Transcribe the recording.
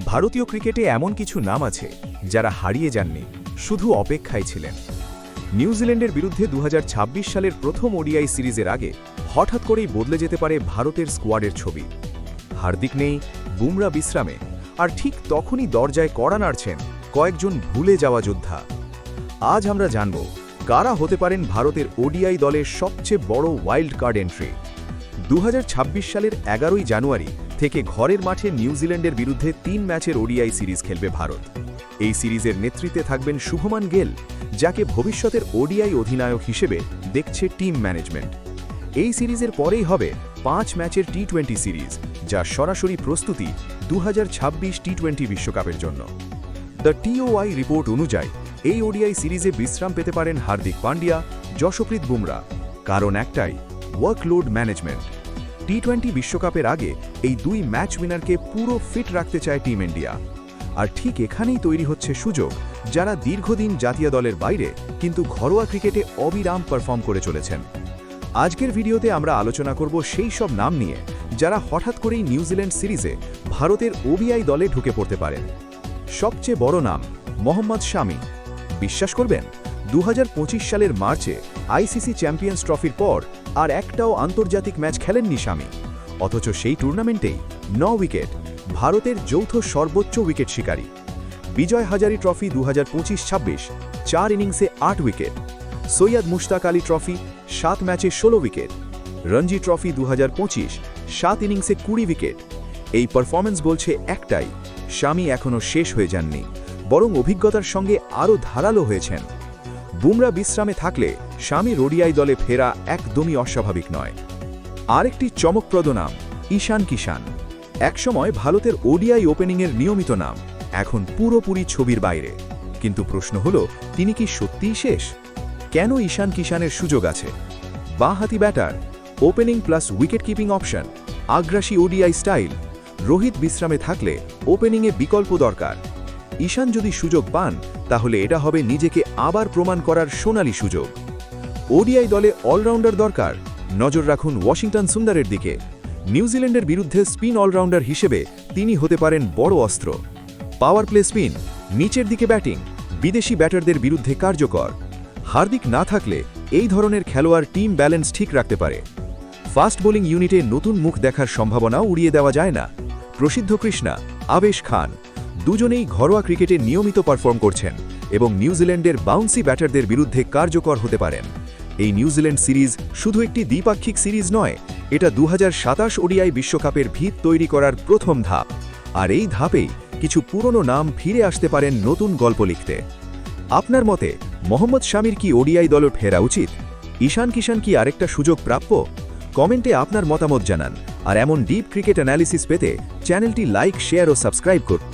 ভারতীয় ক্রিকেটে এমন কিছু নাম আছে যারা হারিয়ে যাননি, শুধু অপেক্ষায় ছিলেন। নিউজিল্যান্ডের বিরুদ্ধে 2026 সালের প্রথম ওডিআই সিরিজের আগে হঠাৎ করেই বদলে যেতে পারে ভারতের স্কোয়াডের ছবি। হার্দিক নেই, বুমরা বিশ্রামে, আর ঠিক তখনই দরজায় কড়া নাড়ছেন কয়েকজন ভুলে যাওয়া যোদ্ধা। আজ আমরা জানব কারা হতে পারেন ভারতের ওডিআই দলের সবচেয়ে বড় ওয়াইল্ড কার্ড এন্ট্রি। 2026 সালের 11ই জানুয়ারি থেকে ঘরের মাঠে নিউজিল্যান্ডের বিরুদ্ধে 3 ম্যাচের ওডিআই সিরিজ খেলবে ভারত। এই সিরিজের নেতৃত্বে থাকবেন শুভমান গিল, যাকে ভবিষ্যতের ওডিআই অধিনায়ক হিসেবে দেখছে টিম ম্যানেজমেন্ট। এই সিরিজের পরেই হবে 5 ম্যাচের টি-20 সিরিজ, যা সরাসরি প্রস্তুতি 2026 টি-20 বিশ্বকাপের জন্য। দ্য টিওআই রিপোর্ট অনুযায়ী এই ওডিআই সিরিজে বিশ্রাম পেতে পারেন হার্দিক পান্ডিয়া, যশপ্রীত বুমরা। কারণ একটাই, ওয়ার্কলোড ম্যানেজমেন্ট। টি-20 বিশ্বকাপের আগে এই 2 ম্যাচ উইনারকে পুরো ফিট রাখতে চায় টিম ইন্ডিয়া। আর ঠিক এখানেই তৈরি হচ্ছে সুযোগ যারা দীর্ঘদিন জাতীয় দলের বাইরে কিন্তু ঘরোয়া ক্রিকেটে অবিরাম পারফর্ম করে চলেছেন। আজকের ভিডিওতে আমরা আলোচনা করব সেই সব নাম নিয়ে যারা হঠাৎ করেই নিউজিল্যান্ড সিরিজে ভারতের ওডিআই দলে ঢুকে পড়তে পারেন। সবচেয়ে বড় নাম মোহাম্মদ শামি। বিশ্বাস করবেন, 2025 সালের মার্চে আইসিসি চ্যাম্পিয়ন্স ট্রফির পর আর একটাও আন্তর্জাতিক ম্যাচ খেলেননি শামি। অথচ সেই টুর্নামেন্টেই 9 উইকেট, ভারতের যৌথ সর্বোচ্চ উইকেট শিকারী। বিজয় হাজারি ট্রফি 2025-26 4 ইনিংসে 8 উইকেট। সৈয়দ মুশতাক আলী ট্রফি 7 ম্যাচে 16 উইকেট। রঞ্জি ট্রফি 2025 7 ইনিংসে 20 উইকেট। এই পারফরম্যান্স বলছে একটাই, শামি এখনও শেষ হয়ে যাননি, বরং অভিজ্ঞতার সঙ্গে আরও ধারালো হয়েছেন। বুমরা বিশ্রামে থাকলে শামি ওডিআই দলে ফেরা একদমই অস্বাভাবিক নয়। আরেকটি চমকপ্রদ নাম ঈশান কিষান। একসময় ভারতের ওডিআই ওপেনিংয়ের নিয়মিত নাম, এখন পুরোপুরি ছবির বাইরে। কিন্তু প্রশ্ন হল, তিনি কি সত্যিই শেষ? কেন ঈশান কিষানের সুযোগ আছে? বাঁহাতি batter, opening plus wicket keeping option, আগ্রাসী ওডিআই স্টাইল। রোহিত বিশ্রামে থাকলে ওপেনিংয়ে বিকল্প দরকার। ঈশান যদি সুযোগ পান, তাহলে এটা হবে নিজেকে আবার প্রমাণ করার সোনালী সুযোগ। ওডিআই দলে অলরাউন্ডার দরকার, নজর রাখুন ওয়াশিংটন সুন্দরের দিকে। নিউজিল্যান্ডের বিরুদ্ধে স্পিন অলরাউন্ডার হিসেবে তিনি হতে পারেন বড় অস্ত্র। পাওয়ার প্লে স্পিন, নিচের দিকে ব্যাটিং, বিদেশি ব্যাটারদের বিরুদ্ধে কার্যকর। হার্দিক না থাকলে এই ধরনের খেলোয়াড় টিম ব্যালেন্স ঠিক রাখতে পারে। ফাস্ট বোলিং ইউনিটে নতুন মুখ দেখার সম্ভাবনাও উড়িয়ে দেওয়া যায় না। প্রসিদ্ধ কৃষ্ণা, আবেশ খান দুজনেই ঘরোয়া ক্রিকেটে নিয়মিত পারফর্ম করছেন এবং নিউজিল্যান্ডের বাউন্সি ব্যাটারদের বিরুদ্ধে কার্যকর হতে পারেন। এই নিউজিল্যান্ড সিরিজ শুধু একটি দ্বিপাক্ষিক সিরিজ নয়, এটা 2027 ওডিআই বিশ্বকাপের ভিত তৈরি করার প্রথম ধাপ। আর এই ধাপেই কিছু পুরনো নাম ফিরে আসতে পারেন নতুন গল্প লিখতে। আপনার মতে মোহাম্মদ শামির কি ওডিআই দলে ফেরা উচিত? ঈশান কিষান কি আরেকটা সুযোগ প্রাপ্য? কমেন্টে আপনার মতামত জানান। আর এমন ডিপ ক্রিকেট অ্যানালিসিস পেতে চ্যানেলটি লাইক, শেয়ার ও সাবস্ক্রাইব করুন।